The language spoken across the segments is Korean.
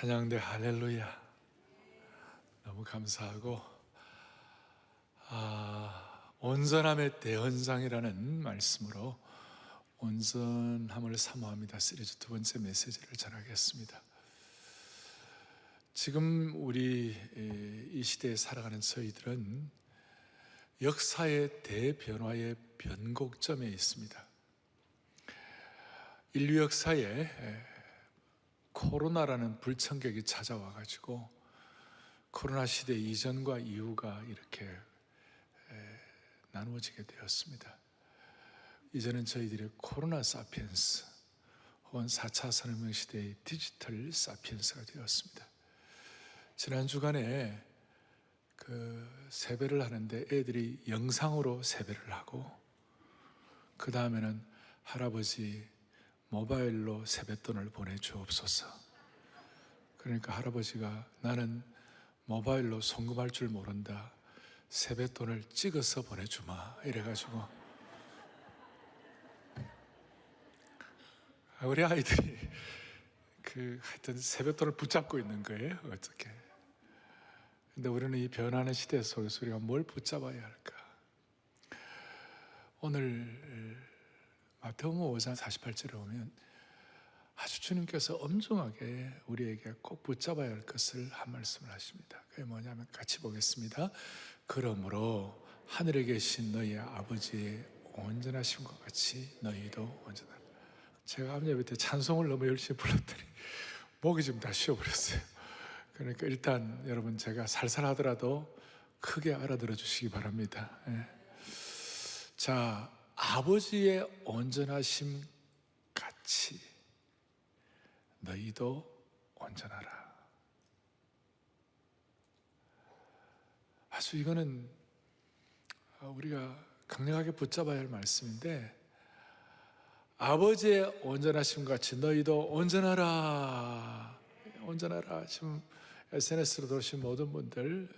찬양대 할렐루야. 너무 감사하고, 온전함의 대헌장이라는 말씀으로 온전함을 사모합니다 시리즈 두 번째 메시지를 전하겠습니다. 지금 우리 이 시대에 살아가는 저희들은 역사의 대변화의 변곡점에 있습니다. 인류 역사에 코로나라는 불청객이 찾아와 가지고 코로나 시대 이전과 이후가 이렇게 나누어지게 되었습니다. 이제는 저희들의 코로나 사피엔스 혹은 4차 산업혁명 시대의 디지털 사피엔스가 되었습니다. 지난 주간에 세배를 하는데 애들이 영상으로 세배를 하고, 그 다음에는 할아버지 모바일로 세뱃돈을 보내주옵소서. 그러니까 할아버지가 나는 모바일로 송금할 줄 모른다, 세뱃돈을 찍어서 보내주마 이래가지고 우리 아이들이 하여튼 세뱃돈을 붙잡고 있는 거예요. 어떻게. 근데 우리는 이 변하는 시대 속에서 우리가 뭘 붙잡아야 할까? 오늘 마태복음 5장 48절에 보면 아주 주님께서 엄중하게 우리에게 꼭 붙잡아야 할 것을 한 말씀을 하십니다. 그게 뭐냐면 같이 보겠습니다. 그러므로 하늘에 계신 너희 아버지의 온전하심과 같이 너희도 온전하라. 제가 암 예배 때 찬송을 너무 열심히 불렀더니 목이 좀 다 쉬어버렸어요. 그러니까 일단 여러분, 제가 살살 하더라도 크게 알아들어 주시기 바랍니다. 자, 아버지의 온전하심 같이 너희도 온전하라. 아주 이거는 우리가 강력하게 붙잡아야 할 말씀인데, 아버지의 온전하심 같이 너희도 온전하라. 온전하라. 지금 SNS로 들어오신 모든 분들,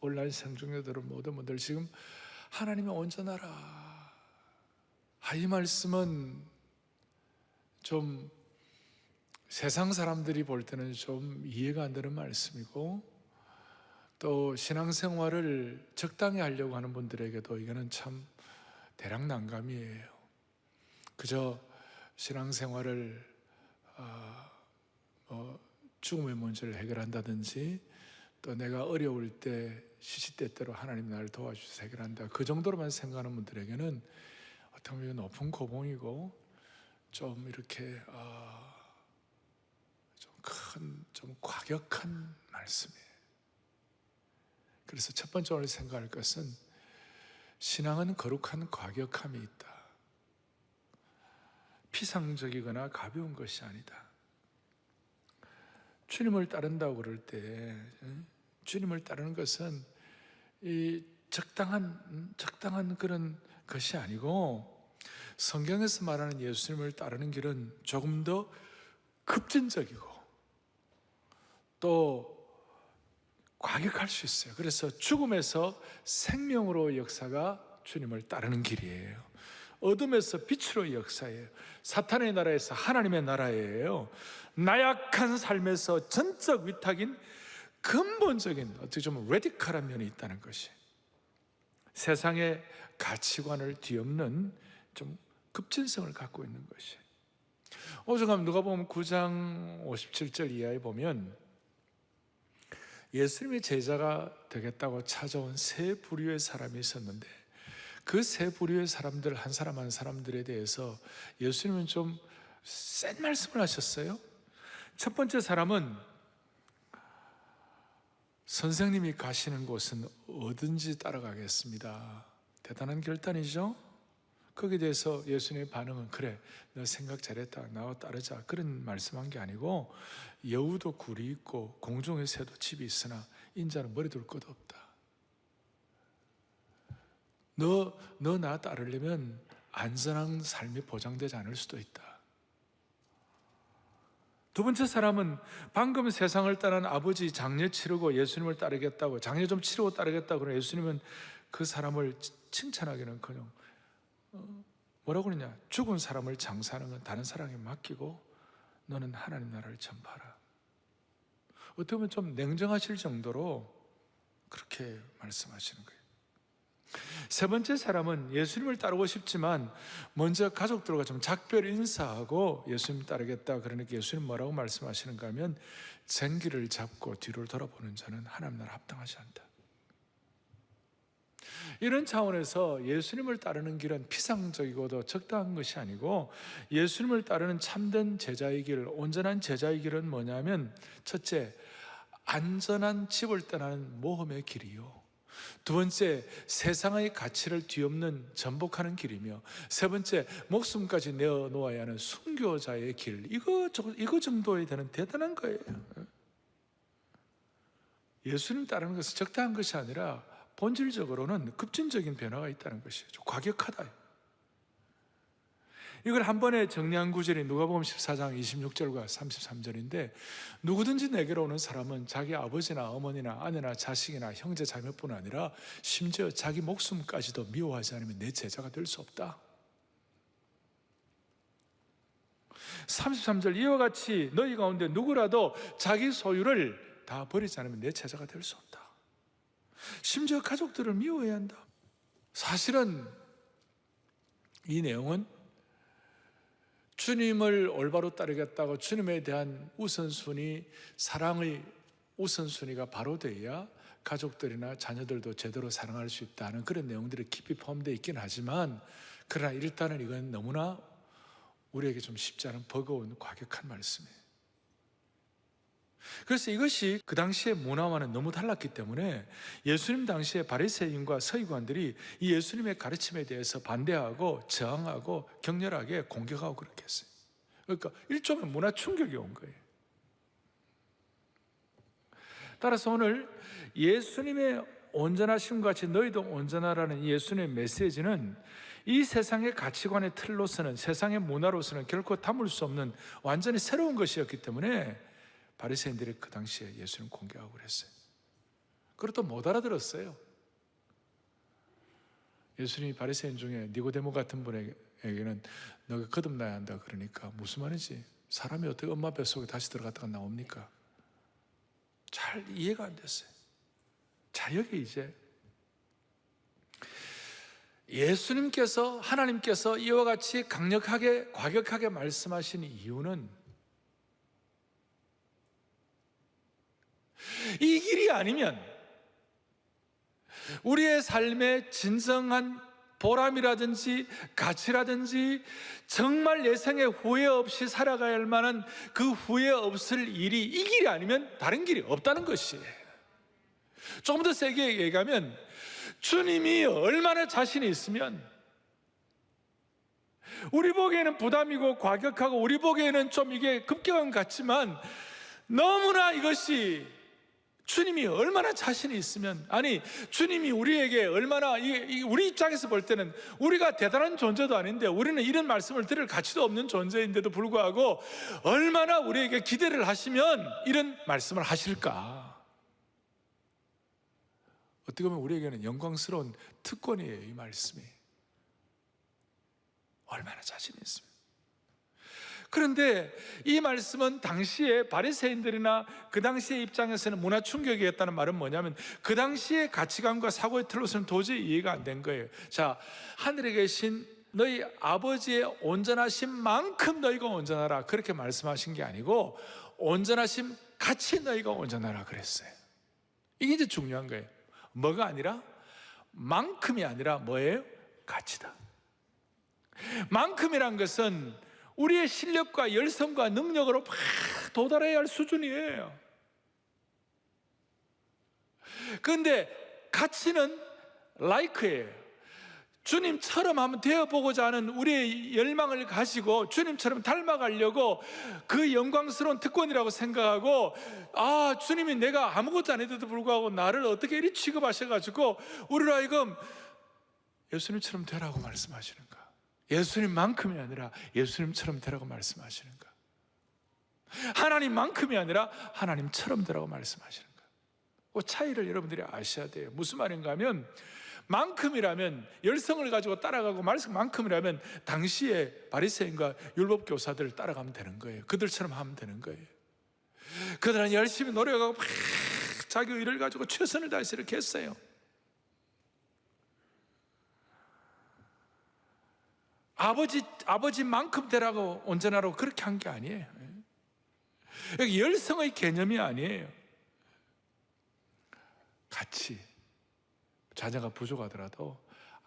온라인 생중계 들은 모든 분들, 지금 하나님이 온전하라. 이 말씀은 좀 세상 사람들이 볼 때는 좀 이해가 안 되는 말씀이고, 또 신앙생활을 적당히 하려고 하는 분들에게도 이거는 참 대략난감이에요. 그저 신앙생활을 죽음의 문제를 해결한다든지, 또 내가 어려울 때 시시때때로 하나님 나를 도와주셔서 해결한다, 그 정도로만 생각하는 분들에게는 어떻게 보면 높은 고봉이고 좀 이렇게 좀 과격한 말씀이에요. 그래서 첫 번째 오늘 생각할 것은, 신앙은 거룩한 과격함이 있다. 피상적이거나 가벼운 것이 아니다. 주님을 따른다고 그럴 때, 주님을 따르는 것은 이 적당한 그런 것이 아니고, 성경에서 말하는 예수님을 따르는 길은 조금 더 급진적이고 또 과격할 수 있어요. 그래서 죽음에서 생명으로 역사가 주님을 따르는 길이에요. 어둠에서 빛으로 역사예요. 사탄의 나라에서 하나님의 나라예요. 나약한 삶에서 전적 위탁인 근본적인, 어떻게 좀 레디컬한 면이 있다는 것이, 세상의 가치관을 뒤엎는 좀 급진성을 갖고 있는 것이. 오죽하면 누가복음 9장 57절 이하에 보면 예수님의 제자가 되겠다고 찾아온 세 부류의 사람이 있었는데, 그 세 부류의 사람들 한 사람 한 사람들에 대해서 예수님은 좀 센 말씀을 하셨어요. 첫 번째 사람은 선생님이 가시는 곳은 어딘지 따라가겠습니다. 대단한 결단이죠. 거기에 대해서 예수님의 반응은, 그래, 너 생각 잘했다, 나와 따르자, 그런 말씀한 게 아니고, 여우도 굴이 있고 공중의 새도 집이 있으나 인자는 머리 둘 것도 없다. 너 나 따르려면 안전한 삶이 보장되지 않을 수도 있다. 두 번째 사람은 방금 세상을 떠난 아버지 장례 치르고 예수님을 따르겠다고, 장례 좀 치르고 따르겠다고 그러는 예수님은 그 사람을 칭찬하기는커녕 뭐라고 그러냐, 죽은 사람을 장사하는 건 다른 사람에게 맡기고 너는 하나님 나라를 전파하라. 어떻게 보면 좀 냉정하실 정도로 그렇게 말씀하시는 거예요. 세 번째 사람은 예수님을 따르고 싶지만 먼저 가족들과 좀 작별 인사하고 예수님 따르겠다. 그러니까 예수님 뭐라고 말씀하시는가 하면 쟁기를 잡고 뒤를 돌아보는 자는 하나님 나라 합당하지 않다. 이런 차원에서 예수님을 따르는 길은 피상적이고도 적당한 것이 아니고 예수님을 따르는 참된 제자의 길, 온전한 제자의 길은 뭐냐면 첫째, 안전한 집을 떠나는 모험의 길이요, 두 번째, 세상의 가치를 뒤엎는 전복하는 길이며, 세 번째, 목숨까지 내어놓아야 하는 순교자의 길. 이거 정도에 되는 대단한 거예요. 예수님 따르는 것은 적당한 것이 아니라 본질적으로는 급진적인 변화가 있다는 것이에요. 좀 과격하다. 이걸 한 번에 정리한 구절이 누가복음 14장 26절과 33절인데, 누구든지 내게로 오는 사람은 자기 아버지나 어머니나 아내나 자식이나 형제 자매뿐 아니라 심지어 자기 목숨까지도 미워하지 않으면 내 제자가 될 수 없다. 33절, 이와 같이 너희 가운데 누구라도 자기 소유를 다 버리지 않으면 내 제자가 될 수 없다. 심지어 가족들을 미워해야 한다. 사실은 이 내용은 주님을 올바로 따르겠다고 주님에 대한 우선순위, 사랑의 우선순위가 바로 되어야 가족들이나 자녀들도 제대로 사랑할 수 있다는 그런 내용들이 깊이 포함되어 있긴 하지만, 그러나 일단은 이건 너무나 우리에게 좀 쉽지 않은 버거운 과격한 말씀이에요. 그래서 이것이 그 당시의 문화와는 너무 달랐기 때문에 예수님 당시에 바리새인과 서기관들이 이 예수님의 가르침에 대해서 반대하고 저항하고 격렬하게 공격하고 그렇게 했어요. 그러니까 일종의 문화 충격이 온 거예요. 따라서 오늘 예수님의 온전하심과 같이 너희도 온전하라는 예수님의 메시지는 이 세상의 가치관의 틀로서는, 세상의 문화로서는 결코 담을 수 없는 완전히 새로운 것이었기 때문에 바리새인들이 그 당시에 예수님 공격하고 그랬어요. 그것도 못 알아들었어요. 예수님이 바리새인 중에 니고데모 같은 분에게는 너가 거듭나야 한다 그러니까 무슨 말인지, 사람이 어떻게 엄마 뱃속에 다시 들어갔다가 나옵니까? 잘 이해가 안 됐어요. 자, 여기 이제 예수님께서, 하나님께서 이와 같이 강력하게 과격하게 말씀하신 이유는 이 길이 아니면 우리의 삶의 진정한 보람이라든지 가치라든지 정말 내 생에 후회 없이 살아가야 할 만한 그 후회 없을 일이 이 길이 아니면 다른 길이 없다는 것이에요. 조금 더 세게 얘기하면 주님이 얼마나 자신이 있으면, 우리 보기에는 부담이고 과격하고 우리 보기에는 좀 이게 급격한 것 같지만 너무나 이것이 주님이 얼마나 자신이 있으면, 아니 주님이 우리에게 얼마나, 우리 입장에서 볼 때는 우리가 대단한 존재도 아닌데, 우리는 이런 말씀을 들을 가치도 없는 존재인데도 불구하고 얼마나 우리에게 기대를 하시면 이런 말씀을 하실까. 어떻게 보면 우리에게는 영광스러운 특권이에요. 이 말씀이 얼마나 자신이 있습니다. 그런데 이 말씀은 당시에 바리새인들이나 그 당시의 입장에서는 문화 충격이었다는 말은 뭐냐면, 그 당시의 가치관과 사고의 틀로서는 도저히 이해가 안 된 거예요. 자, 하늘에 계신 너희 아버지의 온전하신 만큼 너희가 온전하라, 그렇게 말씀하신 게 아니고 온전하심 같이 너희가 온전하라 그랬어요. 이게 이제 중요한 거예요. 뭐가 아니라, 만큼이 아니라 뭐예요? 가치다. 만큼이란 것은 우리의 실력과 열성과 능력으로 막 도달해야 할 수준이에요. 그런데 가치는 like예요. 주님처럼 한번 되어보고자 하는 우리의 열망을 가지고 주님처럼 닮아가려고 그 영광스러운 특권이라고 생각하고, 아, 주님이 내가 아무것도 안 해도 불구하고 나를 어떻게 이리 취급하셔가지고 우리로 하여금 예수님처럼 되라고 말씀하시는가? 예수님만큼이 아니라 예수님처럼 되라고 말씀하시는가? 하나님만큼이 아니라 하나님처럼 되라고 말씀하시는가? 그 차이를 여러분들이 아셔야 돼요. 무슨 말인가 하면, 만큼이라면, 열성을 가지고 따라가고 말씀만큼이라면 당시에 바리새인과 율법 교사들을 따라가면 되는 거예요. 그들처럼 하면 되는 거예요. 그들은 열심히 노력하고 막 자기 의를 가지고 최선을 다해서 이렇게 했어요. 아버지만큼 되라고 온전하라고 그렇게 한 게 아니에요. 열성의 개념이 아니에요. 같이 자녀가 부족하더라도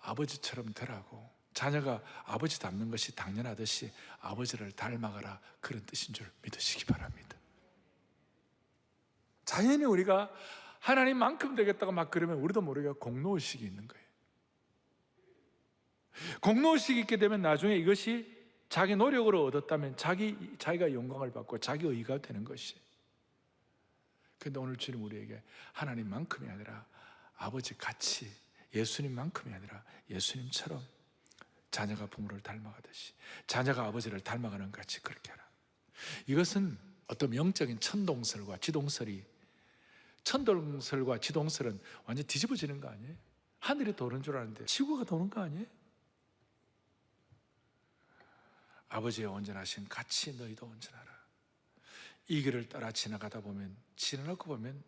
아버지처럼 되라고, 자녀가 아버지 닮는 것이 당연하듯이 아버지를 닮아가라, 그런 뜻인 줄 믿으시기 바랍니다. 자연히 우리가 하나님만큼 되겠다고 막 그러면 우리도 모르게 공로의식이 있는 거예요. 공로의식이 있게 되면 나중에 이것이 자기 노력으로 얻었다면 자기가 영광을 받고 자기 의의가 되는 것이에요. 그런데 오늘 주님 우리에게 하나님만큼이 아니라 아버지 같이, 예수님만큼이 아니라 예수님처럼 자녀가 부모를 닮아가듯이 자녀가 아버지를 닮아가는 것 같이 그렇게 하라. 이것은 어떤 영적인 천동설과 지동설이, 천동설과 지동설은 완전 뒤집어지는 거 아니에요? 하늘이 도는 줄 아는데 지구가 도는 거 아니에요? 아버지의 온전하신 같이 너희도 온전하라. 이 길을 따라 지나가다 보면, 지나놓고 보면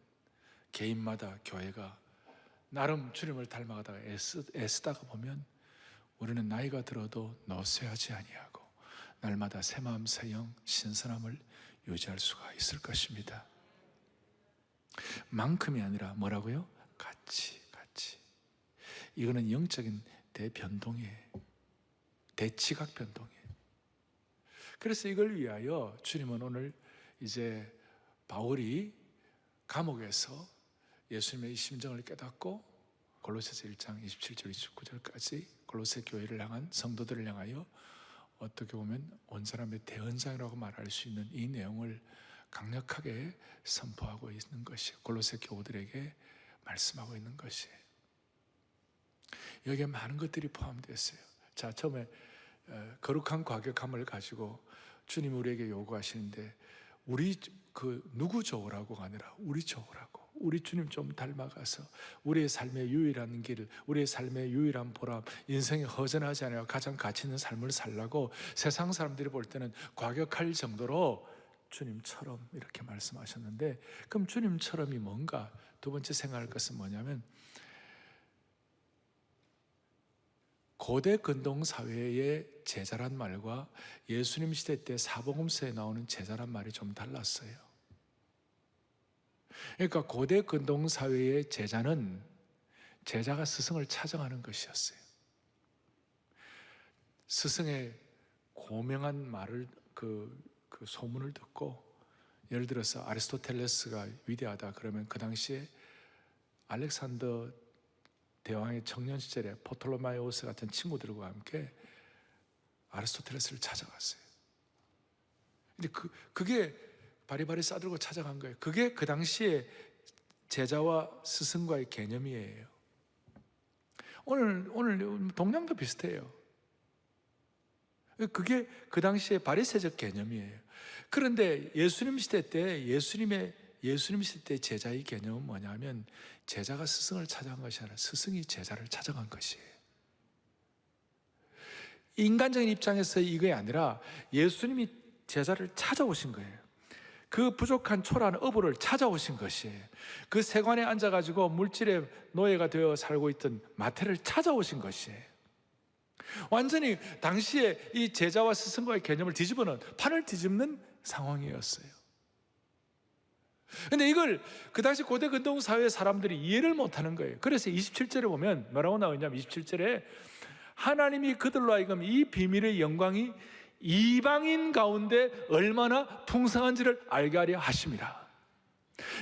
개인마다, 교회가 나름 주님을 닮아가다가 애쓰다가 보면 우리는 나이가 들어도 노쇠하지 아니하고 날마다 새마음 새영 신선함을 유지할 수가 있을 것입니다. 만큼이 아니라 뭐라고요? 같이. 이거는 영적인 대변동이에요. 대치각 변동이에요. 그래서 이걸 위하여 주님은 오늘 이제 바울이 감옥에서 예수님의 이 심정을 깨닫고 골로새서 1장 27절 29절까지 골로새 교회를 향한 성도들을 향하여 어떻게 보면 온전함의 대언장이라고 말할 수 있는 이 내용을 강력하게 선포하고 있는 것이, 골로새 교우들에게 말씀하고 있는 것이에요. 여기에 많은 것들이 포함되어 있어요. 자, 처음에 거룩한 과격함을 가지고 주님 우리에게 요구하시는데, 우리 누구 좋으라고가 아니라 우리 좋으라고, 우리 주님 좀 닮아가서 우리의 삶의 유일한 길, 우리의 삶의 유일한 보람, 인생에 허전하지 않아요 가장 가치 있는 삶을 살라고 세상 사람들이 볼 때는 과격할 정도로 주님처럼 이렇게 말씀하셨는데, 그럼 주님처럼이 뭔가? 두 번째 생각할 것은 뭐냐면, 고대 근동 사회의 제자란 말과 예수님 시대 때 사복음서에 나오는 제자란 말이 좀 달랐어요. 그러니까 고대 근동 사회의 제자는 제자가 스승을 찾아가는 것이었어요. 스승의 고명한 말을, 그 소문을 듣고, 예를 들어서 아리스토텔레스가 위대하다 그러면 그 당시에 알렉산더 대왕의 청년 시절에 포톨로마이오스 같은 친구들과 함께 아리스토텔레스를 찾아갔어요. 근데 그게 바리바리 싸들고 찾아간 거예요. 그게 그 당시에 제자와 스승과의 개념이에요. 오늘 동양도 비슷해요. 그게 그 당시에 바리새적 개념이에요. 그런데 예수님 시대 때 제자의 개념은 뭐냐면, 제자가 스승을 찾아간 것이 아니라 스승이 제자를 찾아간 것이에요. 인간적인 입장에서 이게 아니라 예수님이 제자를 찾아오신 거예요. 그 부족한 초라한 어부를 찾아오신 것이에요. 그 세관에 앉아가지고 물질의 노예가 되어 살고 있던 마태를 찾아오신 것이에요. 완전히 당시에 이 제자와 스승과의 개념을 판을 뒤집는 상황이었어요. 근데 이걸 그 당시 고대 근동 사회 사람들이 이해를 못하는 거예요. 그래서 27절에 보면 뭐라고 나오냐면, 27절에 하나님이 그들로 하여금 이 비밀의 영광이 이방인 가운데 얼마나 풍성한지를 알게 하려 하심이라.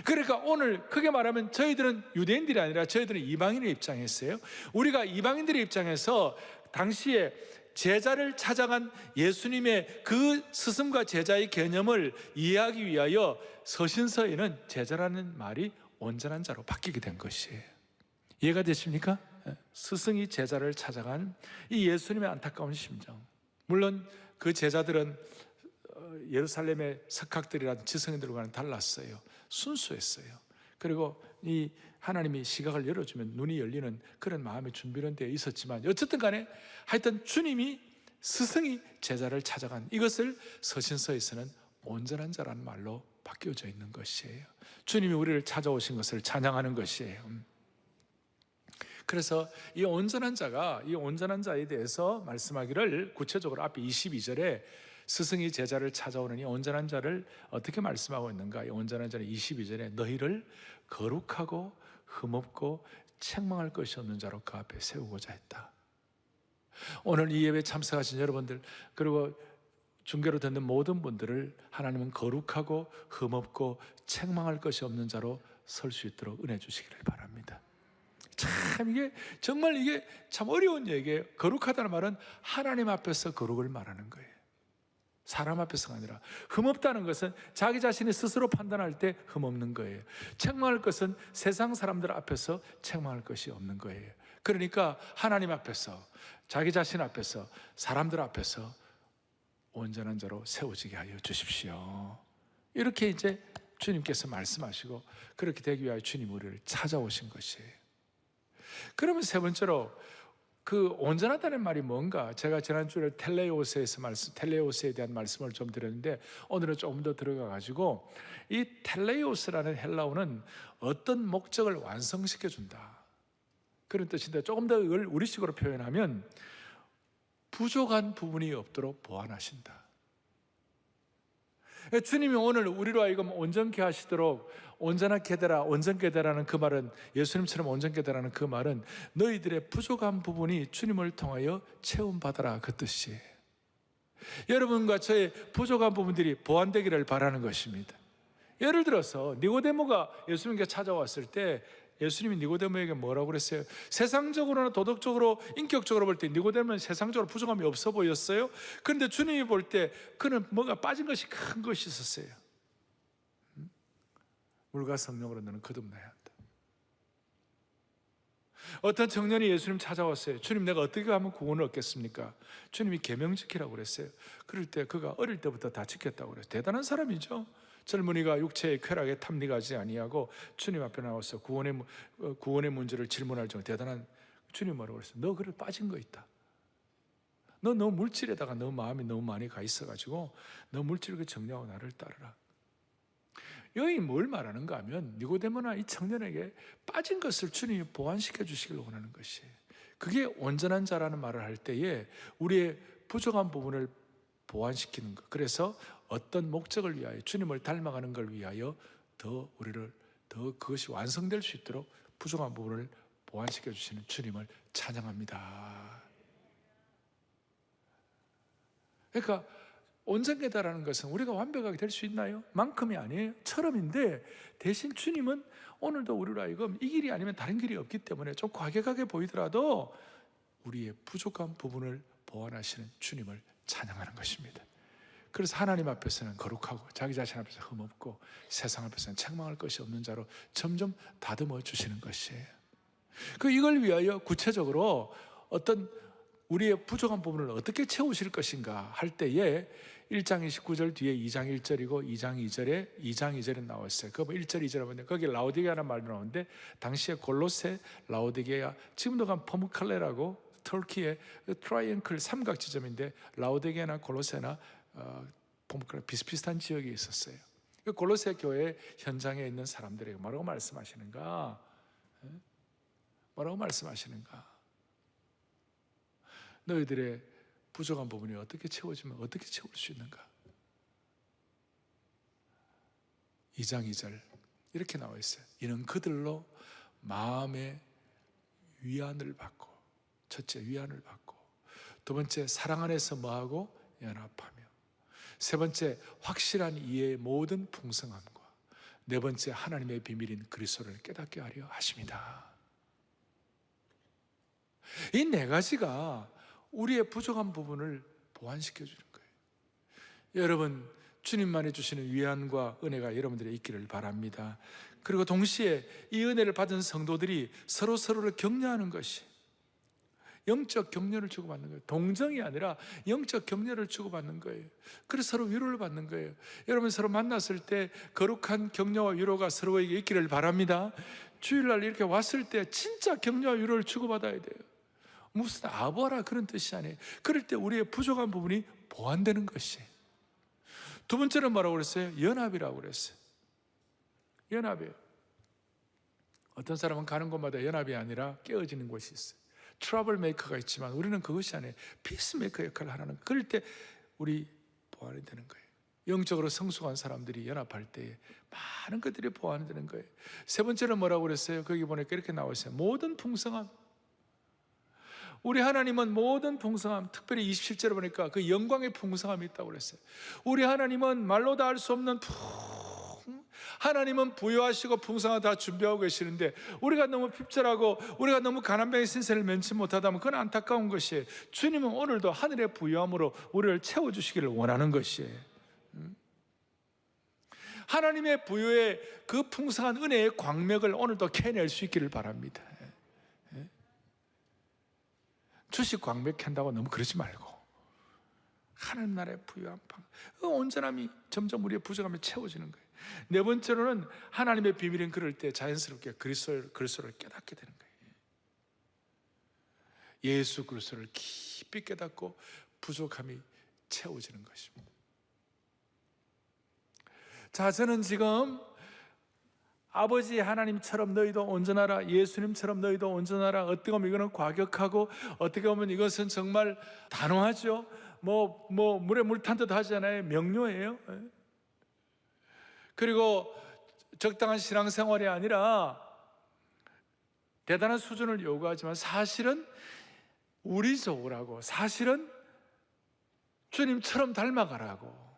그러니까 오늘 크게 말하면 저희들은 유대인들이 아니라 저희들은 이방인의 입장이었어요. 우리가 이방인들의 입장에서 당시에 제자를 찾아간 예수님의 그 스승과 제자의 개념을 이해하기 위하여 서신서에는 제자라는 말이 온전한 자로 바뀌게 된 것이에요. 이해가 되십니까? 스승이 제자를 찾아간 이 예수님의 안타까운 심정. 물론 그 제자들은 예루살렘의 석학들이라는 지성인들과는 달랐어요. 순수했어요. 그리고 이 하나님이 시각을 열어주면 눈이 열리는 그런 마음의 준비는 되어 있었지만, 어쨌든 간에 하여튼 주님이 스승이 제자를 찾아간 이것을 서신서에서는 온전한 자라는 말로 바뀌어져 있는 것이에요. 주님이 우리를 찾아오신 것을 찬양하는 것이에요. 그래서 이 온전한 자에 대해서 말씀하기를, 구체적으로 앞에 22절에 스승이 제자를 찾아오는 이 온전한 자를 어떻게 말씀하고 있는가? 이 온전한 자는 22절에 너희를 거룩하고 흠없고 책망할 것이 없는 자로 그 앞에 세우고자 했다. 오늘 이 예배에 참석하신 여러분들, 그리고 중계로 듣는 모든 분들을 하나님은 거룩하고 흠없고 책망할 것이 없는 자로 설 수 있도록 은혜 주시기를 바랍니다. 참 이게 정말 이게 참 어려운 얘기예요. 거룩하다는 말은 하나님 앞에서 거룩을 말하는 거예요. 사람 앞에서가 아니라. 흠없다는 것은 자기 자신이 스스로 판단할 때 흠없는 거예요. 책망할 것은 세상 사람들 앞에서 책망할 것이 없는 거예요. 그러니까 하나님 앞에서, 자기 자신 앞에서, 사람들 앞에서 온전한 자로 세워지게 하여 주십시오. 이렇게 이제 주님께서 말씀하시고, 그렇게 되기 위하여 주님 우리를 찾아오신 것이에요. 그러면 세 번째로, 그 온전하다는 말이 뭔가, 제가 지난주에 텔레오스에 대한 말씀을 좀 드렸는데, 오늘은 조금 더 들어가 가지고, 이 텔레오스라는 헬라어는 어떤 목적을 완성시켜 준다, 그런 뜻인데, 조금 더 이걸 우리식으로 표현하면 부족한 부분이 없도록 보완하신다. 주님이 오늘 우리로 하여금 온전케 하시도록, 온전하게 되라, 온전케 되라는 그 말은, 예수님처럼 온전케 되라는 그 말은 너희들의 부족한 부분이 주님을 통하여 채움받아라, 그 뜻이에요. 여러분과 저의 부족한 부분들이 보완되기를 바라는 것입니다. 예를 들어서 니고데모가 예수님께 찾아왔을 때 예수님이 니고데모에게 뭐라고 그랬어요? 세상적으로나 도덕적으로, 인격적으로 볼 때 니고데모는 세상적으로 부족함이 없어 보였어요. 그런데 주님이 볼 때 그는 뭔가 빠진 것이, 큰 것이 있었어요. 물과 성령으로 너는 거듭나야 한다. 어떤 청년이 예수님 찾아왔어요. 주님, 내가 어떻게 하면 구원을 얻겠습니까? 주님이 계명 지키라고 그랬어요. 그럴 때 그가 어릴 때부터 다 지켰다고 그랬어요. 대단한 사람이죠. 젊은이가 육체의 쾌락에 탐닉하지 아니하고 주님 앞에 나와서 구원의 문제를 질문할 정도 대단한, 주님 뭐라고 그랬어요? 너 그래 빠진 거 있다. 너 물질에다가 너 마음이 너무 많이 가 있어가지고 너 물질을 정리하고 나를 따르라. 여기 뭘 말하는가 하면, 니고데모나 이 청년에게 빠진 것을 주님이 보완시켜 주시길 원하는 것이에요. 그게 온전한 자라는 말을 할 때에 우리의 부족한 부분을 보완시키는 것. 그래서 어떤 목적을 위하여, 주님을 닮아가는 걸 위하여 더 그것이 완성될 수 있도록 부족한 부분을 보완시켜 주시는 주님을 찬양합니다. 그러니까 온전하다라는 것은 우리가 완벽하게 될 수 있나요? 만큼이 아니에요. 처럼인데, 대신 주님은 오늘도 우리로 하여금 이 길이 아니면 다른 길이 없기 때문에 좀 과격하게 보이더라도 우리의 부족한 부분을 보완하시는 주님을 찬양하는 것입니다. 그래서 하나님 앞에서는 거룩하고 자기 자신 앞에서 흠없고 세상 앞에서는 책망할 것이 없는 자로 점점 다듬어 주시는 것이에요. 이걸 위하여 구체적으로 어떤 우리의 부족한 부분을 어떻게 채우실 것인가 할 때에 1장 29절 뒤에 2장 1절이고 2장 2절에 나왔어요. 그거 1절 2절 하면 거기 라오디게아라는 말도 나오는데, 당시에 골로새, 라오디게아, 지금도 간 퍼무칼레라고 터키의 트라이앵클 삼각지점인데, 라오디게아나 골로새나 퍼무칼레 비슷비슷한 지역이 있었어요. 골로새 교회 현장에 있는 사람들에게 뭐라고 말씀하시는가? 너희들의 부족한 부분이 어떻게 채워지면 어떻게 채울 수 있는가? 2장 2절 이렇게 나와 있어요. 이는 그들로 마음의 위안을 받고, 첫째 위안을 받고, 두 번째 사랑 안에서 뭐하고? 연합하며, 세 번째 확실한 이해의 모든 풍성함과, 네 번째 하나님의 비밀인 그리스도를 깨닫게 하려 하십니다. 이 네 가지가 우리의 부족한 부분을 보완시켜 주는 거예요. 여러분, 주님만이 주시는 위안과 은혜가 여러분들의 있기를 바랍니다. 그리고 동시에 이 은혜를 받은 성도들이 서로를 격려하는 것이, 영적 격려를 주고받는 거예요. 동정이 아니라 영적 격려를 주고받는 거예요. 그래서 서로 위로를 받는 거예요. 여러분 서로 만났을 때 거룩한 격려와 위로가 서로에게 있기를 바랍니다. 주일날 이렇게 왔을 때 진짜 격려와 위로를 주고받아야 돼요. 무슨 아부하라 그런 뜻이 아니에요. 그럴 때 우리의 부족한 부분이 보완되는 것이에요. 두 번째는 뭐라고 그랬어요? 연합이라고 그랬어요. 연합이에요. 어떤 사람은 가는 곳마다 연합이 아니라 깨어지는 곳이 있어요. 트러블 메이커가 있지만 우리는 그것이 아니에요. 피스메이커 역할을 하는 거예요. 그럴 때 우리 보완이 되는 거예요. 영적으로 성숙한 사람들이 연합할 때에 많은 것들이 보완이 되는 거예요. 세 번째는 뭐라고 그랬어요? 거기 보니까 이렇게 나와 있어요. 모든 풍성함. 우리 하나님은 모든 풍성함, 특별히 27절에 보니까 그 영광의 풍성함이 있다고 그랬어요. 우리 하나님은 말로 다 할 수 없는 하나님은 부유하시고 풍성하다 다 준비하고 계시는데 우리가 너무 핍절하고 우리가 너무 가난뱅이 신세를 면치 못하다면 그건 안타까운 것이에요. 주님은 오늘도 하늘의 부유함으로 우리를 채워주시기를 원하는 것이에요. 하나님의 부유의 그 풍성한 은혜의 광맥을 오늘도 캐낼 수 있기를 바랍니다. 주식 광맥 캔다고 너무 그러지 말고 하나님 나라의 부유함, 그 온전함이 점점 우리의 부족함에 채워지는 거예요. 네 번째로는 하나님의 비밀인 그럴 때 자연스럽게 그리스도를 깨닫게 되는 거예요. 예수 그리스도를 깊이 깨닫고 부족함이 채워지는 것입니다. 자, 저는 지금 아버지 하나님처럼 너희도 온전하라, 예수님처럼 너희도 온전하라. 어떻게 보면 이거는 과격하고 어떻게 보면 이것은 정말 단호하죠. 물에 물 탄 듯 하잖아요. 명료해요. 그리고 적당한 신앙생활이 아니라 대단한 수준을 요구하지만 사실은 우리 좋으라고, 사실은 주님처럼 닮아가라고,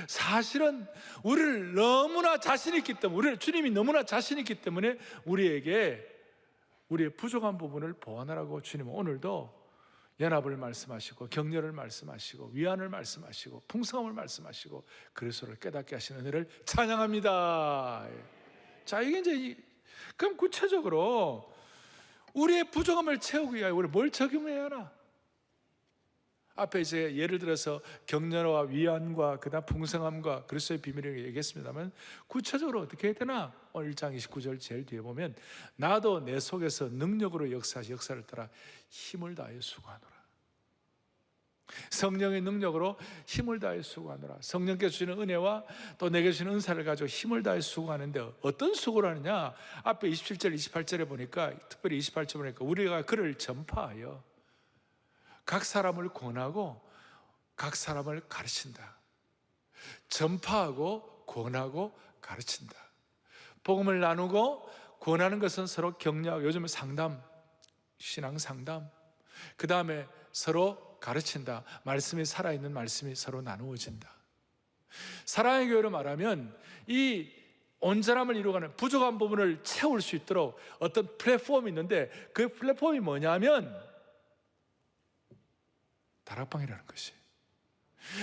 사실은 우리를 너무나 자신있기 때문에, 주님이 너무나 자신있기 때문에 우리에게 우리의 부족한 부분을 보완하라고 주님은 오늘도 연합을 말씀하시고 격려를 말씀하시고 위안을 말씀하시고 풍성함을 말씀하시고 그리스도를 깨닫게 하시는 은혜를 찬양합니다. 자, 이게 이제 그럼 구체적으로 우리의 부족함을 채우기 위하여 우리 뭘 적용해야 하나? 앞에 이제 예를 들어서 격려와 위안과 그다음 풍성함과 그리스도의 비밀을 얘기했습니다만 구체적으로 어떻게 해야 되나? 오늘 1장 29절 제일 뒤에 보면 나도 내 속에서 능력으로 역사를 따라 힘을 다해 수고하노라. 성령의 능력으로 힘을 다해 수고하노라. 성령께서 주시는 은혜와 또 내게 주시는 은사를 가지고 힘을 다해 수고하는데 어떤 수고를 하느냐? 앞에 27절 28절에 보니까 특별히 28절에 보니까 우리가 그를 전파하여 각 사람을 권하고 각 사람을 가르친다. 전파하고 권하고 가르친다. 복음을 나누고 권하는 것은 서로 격려하고 요즘은 상담, 신앙 상담, 그 다음에 서로 가르친다. 말씀이 살아있는 말씀이 서로 나누어진다. 사랑의 교회로 말하면 이 온전함을 이루어가는 부족한 부분을 채울 수 있도록 어떤 플랫폼이 있는데 그 플랫폼이 뭐냐면 다락방이라는 것이.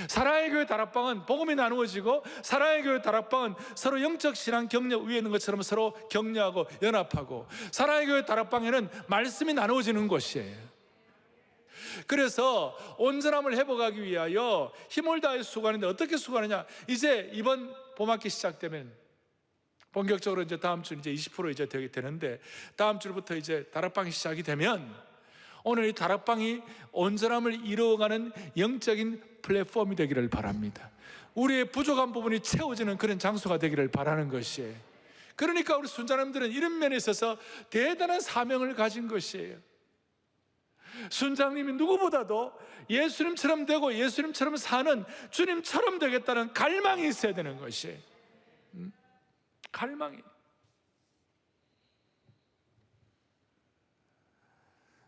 사랑의 교회 다락방은 복음이 나누어지고 사랑의 교회 다락방은 서로 영적 신앙 격려 위에 있는 것처럼 서로 격려하고 연합하고 사랑의 교회 다락방에는 말씀이 나누어지는 곳이에요. 그래서 온전함을 회복하기 위하여 힘을 다해 수고하는데 어떻게 수고하느냐? 이제 이번 봄학기 시작되면 본격적으로 이제 다음 주 이제 20% 이제 되는데 다음 주부터 이제 다락방이 시작이 되면 오늘 이 다락방이 온전함을 이루어가는 영적인 플랫폼이 되기를 바랍니다. 우리의 부족한 부분이 채워지는 그런 장소가 되기를 바라는 것이에요. 그러니까 우리 순자님들은 이런 면에 있어서 대단한 사명을 가진 것이에요. 순장님이 누구보다도 예수님처럼 되고 예수님처럼 사는 주님처럼 되겠다는 갈망이 있어야 되는 것이에요. 갈망이.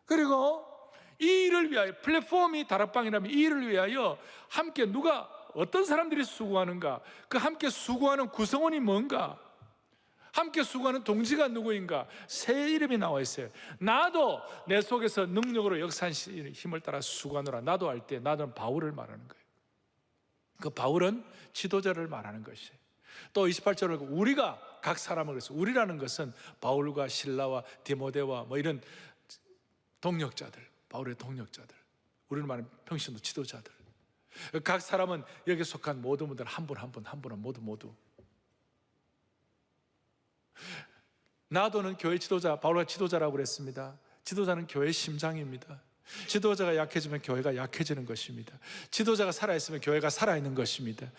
그리고 이 일을 위하여 플랫폼이 다락방이라면 이 일을 위하여 함께 누가 어떤 사람들이 수고하는가, 그 함께 수고하는 구성원이 뭔가, 함께 수고하는 동지가 누구인가 세 이름이 나와 있어요. 나도 내 속에서 능력으로 역사하시는 힘을 따라 수고하노라. 나도 할 때 나는 바울을 말하는 거예요. 그 바울은 지도자를 말하는 것이에요. 또 28절에 우리가 각 사람을 그래서 우리라는 것은 바울과 실라와 디모데와 뭐 이런 동력자들, 바울의 동력자들, 우리는 말하는 평신도 지도자들, 각 사람은 여기에 속한 모든 분들 한 분 한 분은 모두 나도는 교회 지도자, 바울가 지도자라고 그랬습니다. 지도자는 교회의 심장입니다. 지도자가 약해지면 교회가 약해지는 것입니다. 지도자가 살아있으면 교회가 살아있는 것입니다.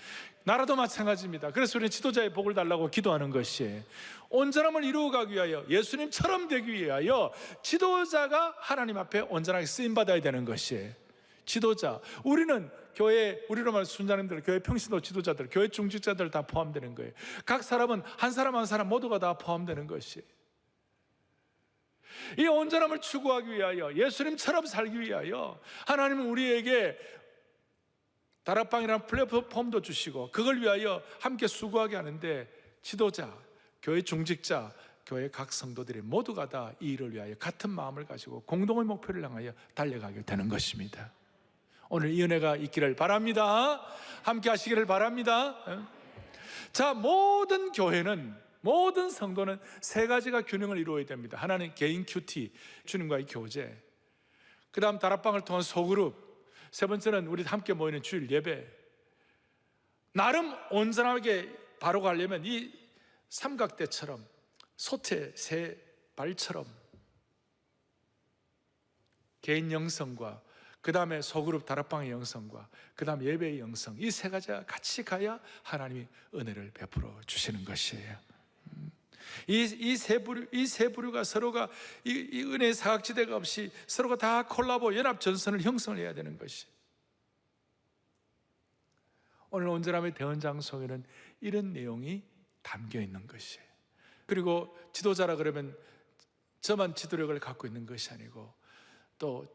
나라도 마찬가지입니다. 그래서 우리는 지도자의 복을 달라고 기도하는 것이에요. 온전함을 이루어가기 위하여, 예수님처럼 되기 위하여 지도자가 하나님 앞에 온전하게 쓰임받아야 되는 것이에요. 지도자, 우리는 교회, 우리로 말하는 순자님들, 교회 평신도 지도자들, 교회 중직자들 다 포함되는 거예요. 각 사람은 한 사람 한 사람 모두가 다 포함되는 것이에요. 이 온전함을 추구하기 위하여, 예수님처럼 살기 위하여 하나님은 우리에게 다락방이라는 플랫폼도 주시고 그걸 위하여 함께 수고하게 하는데, 지도자, 교회 중직자, 교회 각 성도들이 모두가 다 이 일을 위하여 같은 마음을 가지고 공동의 목표를 향하여 달려가게 되는 것입니다. 오늘 이 은혜가 있기를 바랍니다. 함께 하시기를 바랍니다. 자, 모든 교회는, 모든 성도는 세 가지가 균형을 이루어야 됩니다. 하나는 개인 큐티, 주님과의 교제, 그 다음 다락방을 통한 소그룹, 세 번째는 우리 함께 모이는 주일 예배. 나름 온전하게 바로 가려면 이 삼각대처럼, 소태 세 발처럼 개인 영성과 그 다음에 소그룹 다락방의 영성과 그 다음 예배의 영성, 이 세 가지가 같이 가야 하나님이 은혜를 베풀어 주시는 것이에요. 이 세 부류가 서로가 이 은혜의 사각지대가 없이 서로가 다 콜라보 연합 전선을 형성을 해야 되는 것이. 오늘 온전함의 대언장 속에는 이런 내용이 담겨 있는 것이에요. 그리고 지도자라 그러면 저만 지도력을 갖고 있는 것이 아니고, 또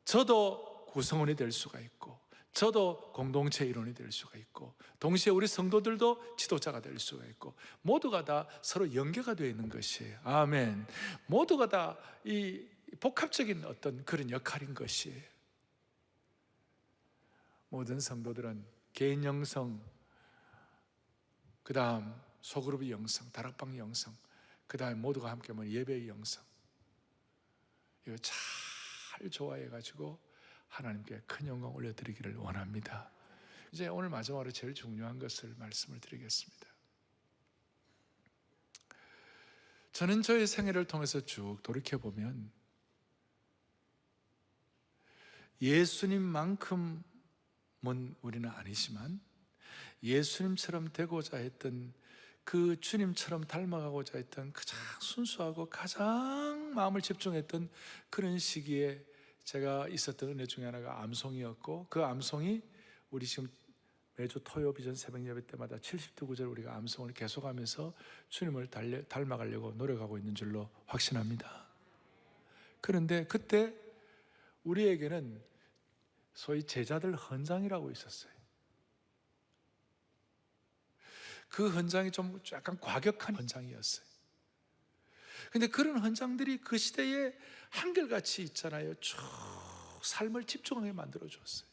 저도 구성원이 될 수가 있고, 저도 공동체 일원이 될 수가 있고, 동시에 우리 성도들도 지도자가 될 수가 있고, 모두가 다 서로 연계가 되어 있는 것이에요. 아멘. 모두가 다 이 복합적인 어떤 그런 역할인 것이에요. 모든 성도들은 개인 영성, 그 다음 소그룹의 영성, 다락방의 영성, 그 다음에 모두가 함께 모인 예배의 영성, 이거 잘 조화해가지고 하나님께 큰 영광 올려드리기를 원합니다. 이제 오늘 마지막으로 제일 중요한 것을 말씀을 드리겠습니다. 저는 저의 생애를 통해서 쭉 돌이켜보면 예수님만큼은 우리는 아니지만 예수님처럼 되고자 했던, 그 주님처럼 닮아가고자 했던 가장 순수하고 가장 마음을 집중했던 그런 시기에 제가 있었던 은혜 중에 하나가 암송이었고, 그 암송이 우리 지금 매주 토요 비전 새벽 예배 때마다 70도 구절 우리가 암송을 계속하면서 주님을 닮아가려고 노력하고 있는 줄로 확신합니다. 그런데 그때 우리에게는 소위 제자들 헌장이라고 있었어요. 그 헌장이 좀 약간 과격한 헌장이었어요. 근데 그런 헌장들이 그 시대에 한결같이 있잖아요. 쭉 삶을 집중하게 만들어 줬어요.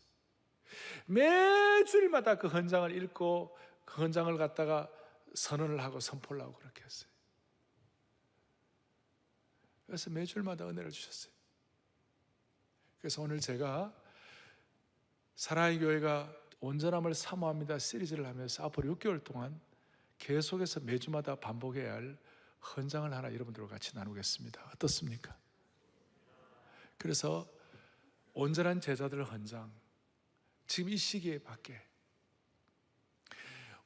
매주일마다 그 헌장을 읽고 그 헌장을 갖다가 선언을 하고 선포를 하고 그렇게 했어요. 그래서 매주일마다 은혜를 주셨어요. 그래서 오늘 제가 사랑의 교회가 온전함을 사모합니다 시리즈를 하면서 앞으로 6개월 동안 계속해서 매주마다 반복해야 할 헌장을 하나 여러분들과 같이 나누겠습니다. 어떻습니까? 그래서 온전한 제자들 헌장, 지금 이 시기에 맞게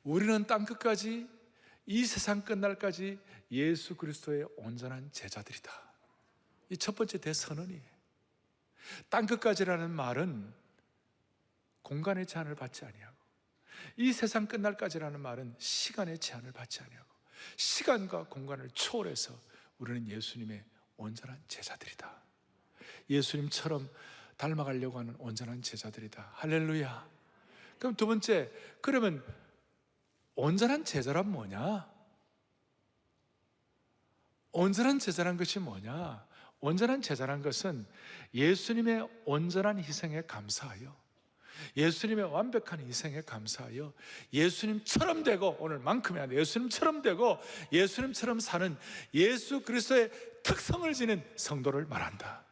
우리는 땅끝까지, 이 세상 끝날까지 예수 그리스도의 온전한 제자들이다. 이 첫 번째 대선언이에요. 땅끝까지라는 말은 공간의 제한을 받지 아니하고, 이 세상 끝날까지라는 말은 시간의 제한을 받지 아니하고, 시간과 공간을 초월해서 우리는 예수님의 온전한 제자들이다. 예수님처럼 닮아가려고 하는 온전한 제자들이다. 할렐루야. 그럼 두 번째, 그러면 온전한 제자란 뭐냐? 온전한 제자란 것이 뭐냐? 온전한 제자란 것은 예수님의 온전한 희생에 감사하여, 예수님의 완벽한 희생에 감사하여 예수님처럼 되고, 오늘만큼이 아니라 예수님처럼 되고 예수님처럼 사는 예수 그리스도의 특성을 지닌 성도를 말한다.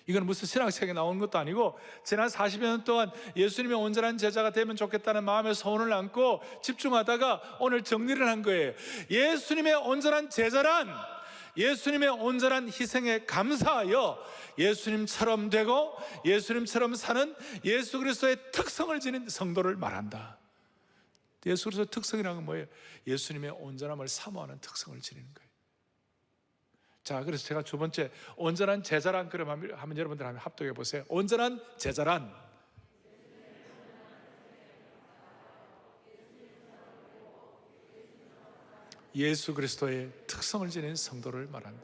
이건 무슨 신학책에 나오는 것도 아니고 지난 40여 년 동안 예수님의 온전한 제자가 되면 좋겠다는 마음의 소원을 안고 집중하다가 오늘 정리를 한 거예요. 예수님의 온전한 제자란 예수님의 온전한 희생에 감사하여 예수님처럼 되고 예수님처럼 사는 예수 그리스도의 특성을 지닌 성도를 말한다. 예수 그리스도의 특성이라는 건 뭐예요? 예수님의 온전함을 사모하는 특성을 지니는 거예요. 자, 그래서 제가 두 번째 온전한 제자란 그럼 하면 여러분들 한번 합독해 보세요. 온전한 제자란 예수 그리스도의 특성을 지닌 성도를 말한다.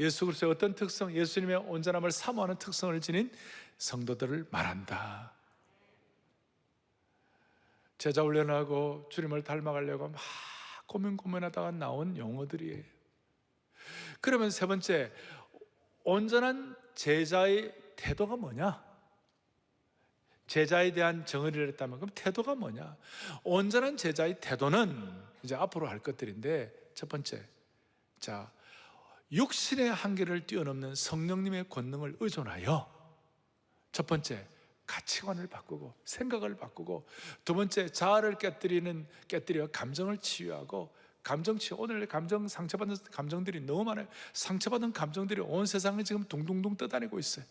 예수 그리스도의 어떤 특성? 예수님의 온전함을 사모하는 특성을 지닌 성도들을 말한다. 제자 훈련하고 주님을 닮아가려고 막 고민하다가 나온 용어들이에요. 그러면 세 번째, 온전한 제자의 태도가 뭐냐? 제자에 대한 정의를 했다면 그럼 태도가 뭐냐? 온전한 제자의 태도는 이제 앞으로 할 것들인데, 첫 번째, 자, 육신의 한계를 뛰어넘는 성령님의 권능을 의존하여 첫 번째, 가치관을 바꾸고 생각을 바꾸고, 두 번째, 자아를 깨뜨려 감정을 치유하고, 감정 치유. 오늘 감정 상처받은 감정들이 너무 많아요. 상처받은 감정들이 온 세상을 지금 둥둥둥 떠다니고 있어요.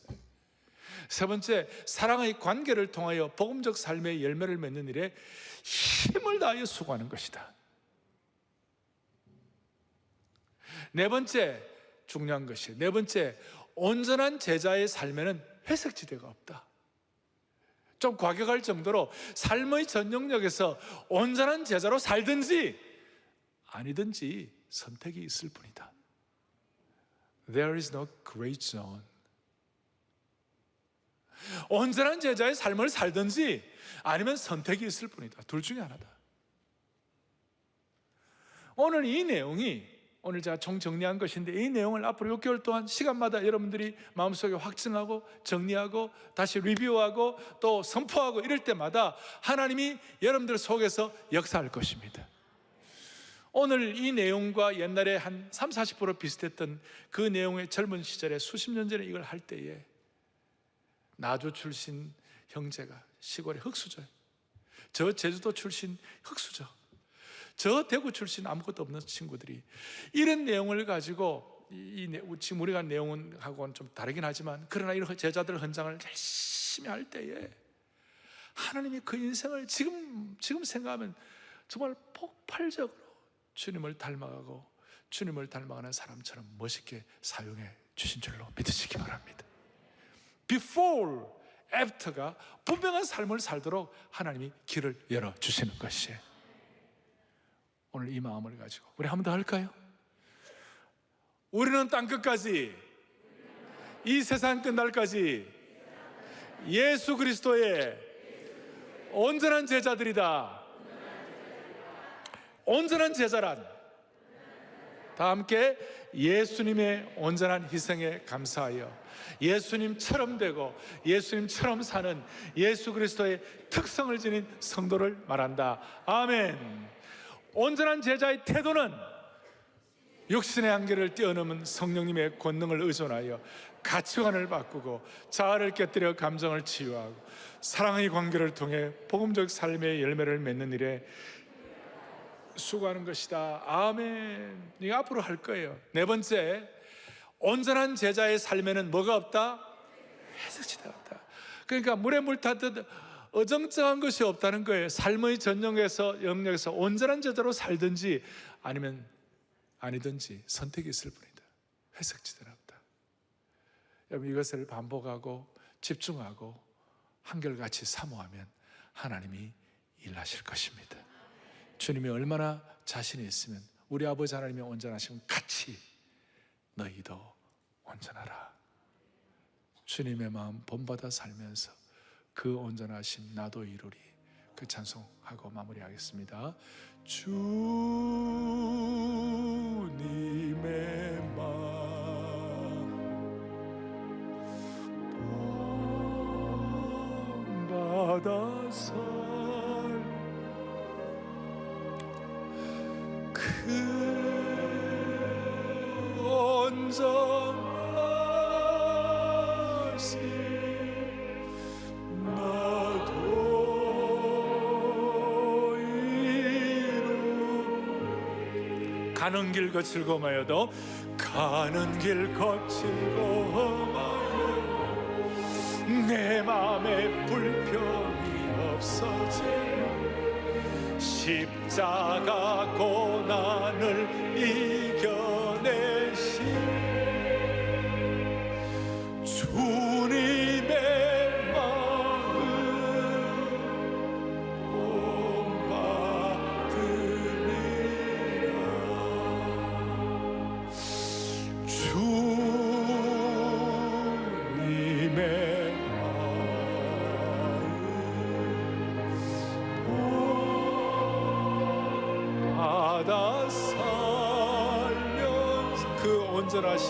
세 번째, 사랑의 관계를 통하여 복음적 삶의 열매를 맺는 일에 힘을 다하여 수고하는 것이다. 네 번째, 중요한 것이 네 번째, 온전한 제자의 삶에는 회색지대가 없다. 좀 과격할 정도로 삶의 전 영역에서 온전한 제자로 살든지 아니든지 선택이 있을 뿐이다. There is no gray zone. 온전한 제자의 삶을 살든지 아니면 선택이 있을 뿐이다. 둘 중에 하나다. 오늘 이 내용이 오늘 제가 정리한 것인데, 이 내용을 앞으로 6개월 동안 시간마다 여러분들이 마음속에 확증하고 정리하고 다시 리뷰하고 또 선포하고 이럴 때마다 하나님이 여러분들 속에서 역사할 것입니다. 오늘 이 내용과 옛날에 한 30-40% 비슷했던 그 내용의 젊은 시절에 수십 년 전에 이걸 할 때에 나주 출신 형제가 시골의 흑수저, 저 제주도 출신 흑수저, 저 대구 출신 아무것도 없는 친구들이 이런 내용을 가지고 지금 우리가 내용하고는 좀 다르긴 하지만 그러나 이런 제자들 헌장을 열심히 할 때에 하나님이 그 인생을 지금 생각하면 정말 폭발적으로 주님을 닮아가고 주님을 닮아가는 사람처럼 멋있게 사용해 주신 줄로 믿으시기 바랍니다. Before, After가 분명한 삶을 살도록 하나님이 길을 열어주시는 것이에요. 오늘 이 마음을 가지고 우리 한 번 더 할까요? 우리는 땅끝까지, 이 세상 끝날까지 예수 그리스도의 온전한 제자들이다. 온전한 제자란 다 함께 예수님의 온전한 희생에 감사하여 예수님처럼 되고 예수님처럼 사는 예수 그리스도의 특성을 지닌 성도를 말한다. 아멘. 온전한 제자의 태도는 육신의 한계를 뛰어넘은 성령님의 권능을 의존하여 가치관을 바꾸고 자아를 깨뜨려 감정을 치유하고 사랑의 관계를 통해 복음적 삶의 열매를 맺는 일에 수고하는 것이다. 아멘. 이거 앞으로 할 거예요. 네 번째, 온전한 제자의 삶에는 뭐가 없다? 회색지대가 없다. 그러니까 물에 물 타듯 어정쩡한 것이 없다는 거예요. 삶의 전 영역에서 온전한 제자로 살든지 아니면 아니든지 선택이 있을 뿐이다. 회색지대는 없다. 여러분, 이것을 반복하고 집중하고 한결같이 사모하면 하나님이 일하실 것입니다. 주님이 얼마나 자신이 있으면 우리 아버지 하나님이 온전하시면 같이 너희도 온전하라. 주님의 마음 본받아 살면서 그 온전하심 나도 이루리. 그 찬송하고 마무리하겠습니다. 주님의 마음 본받아 살 그 온전하심 없이 나도 이루 가는 길 거칠 고마여도 가는 길 거칠 고마여 내 맘에 불평이 없어지며 십자가 고난을 이겨내신 주님의 마음 본받으리라. 주님의 마음 받아 살면서 그 온전하심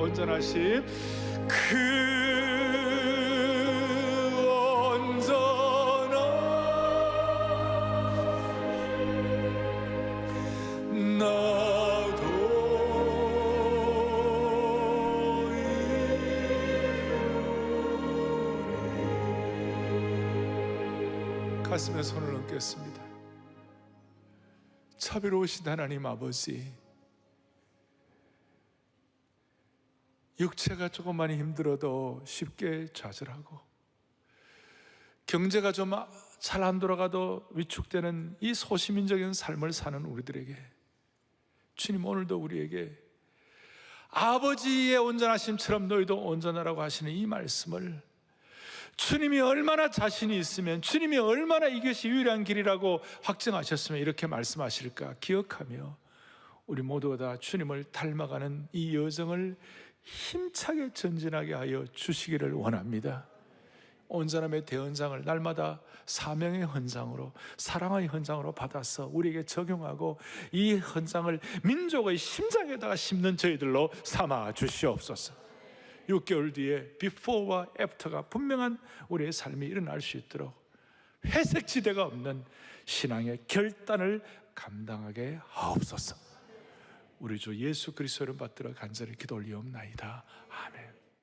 온전하심 그 온전한 나도 이루리. 가슴에 손을 얹겠습니다. 자비로우신 하나님 아버지, 육체가 조금 많이 힘들어도 쉽게 좌절하고 경제가 좀 잘 안 돌아가도 위축되는 이 소시민적인 삶을 사는 우리들에게 주님, 오늘도 우리에게 아버지의 온전하심처럼 너희도 온전하라고 하시는 이 말씀을 주님이 얼마나 자신이 있으면, 주님이 얼마나 이것이 유일한 길이라고 확증하셨으면 이렇게 말씀하실까 기억하며 우리 모두가 다 주님을 닮아가는 이 여정을 힘차게 전진하게 하여 주시기를 원합니다. 온전함의 대헌장을 날마다 사명의 헌장으로, 사랑의 헌장으로 받아서 우리에게 적용하고 이 헌장을 민족의 심장에다가 심는 저희들로 삼아 주시옵소서. 6개월 뒤에 비포와 애프터가 분명한 우리의 삶이 일어날 수 있도록 회색지대가 없는 신앙의 결단을 감당하게 하옵소서. 우리 주 예수 그리스도를 받들어 간절히 기도 올리옵나이다. 아멘.